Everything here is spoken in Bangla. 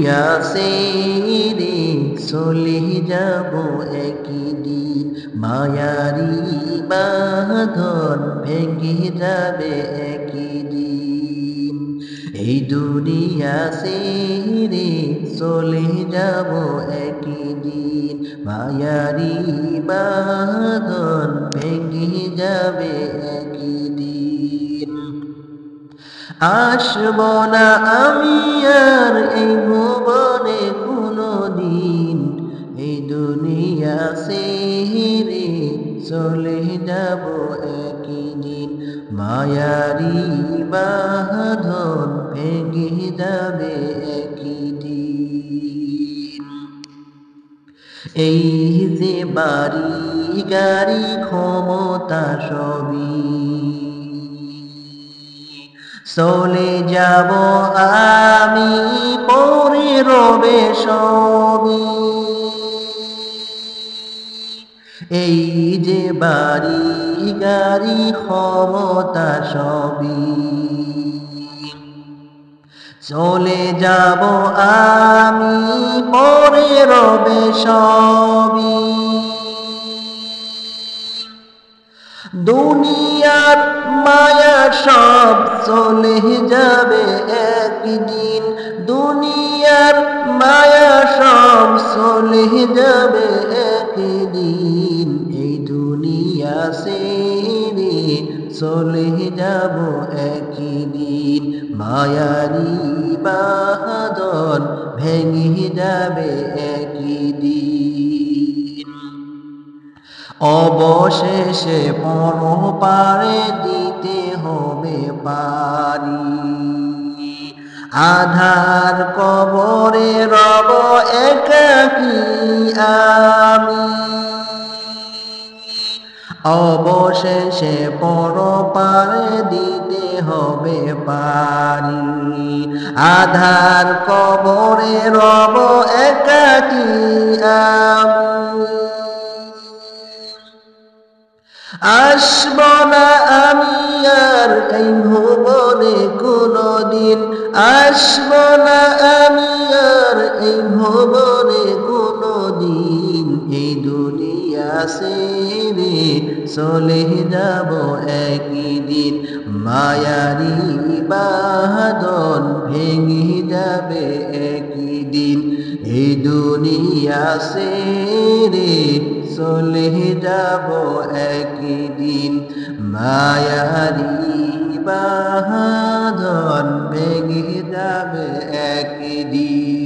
দুনিয়া ছেড়ে চলে যাব একদিন, মায়ারি বাঁধন ভেঙে যাবে একদিন। এই দুনিয়া ছেড়ে চলে যাব একদিন, মায়ারি বাঁধন ভেঙে যাবে একদিন। আসব না আমি আর এই ভুবনে কোনো দিন, এই দুনিয়া ছেড়ে চলে যাব একদিন, মায়ারি বাঁধন ভেঙে যাবে একদিন। এই যে বাড়ি গাড়ি ক্ষমতা সবই চলে যাব আমি, পরে রবে সবই। এই যে বাড়ি গাড়ি ক্ষমতা সবই চলে যাব আমি, পরে রবে সবই। দুনিয়ার মায়া সব চলে যাবে একদিন, দুনিয়ার মায়া সব চলে যাবে একদিন। এই দুনিয়া ছেড়ে চলে যাব একদিন, মায়ারি বাঁধন ভেঙে যাবে একদিন। অবশেষে পরপারে দিতে হবে পারি, আধার কবরে রব একাকী আমি। অবশেষে পরপারে দিতে হবে পারি, আধার কবরে রব একাকী আমি। আসব না আমি আর এই ভুবনে কোনো দিন, আসব না আমি আর এই ভুবনে কোনো দিন। এই দুনিয়া ছেড়ে চলে যাব একদিন, মায়ারি বাঁধন ভেঙে যাবে একদিন। এই দুনিয়া ছেড়ে চলে যাব একদিন, মায়ারি বাঁধন ভেঙে যাবে একদিন।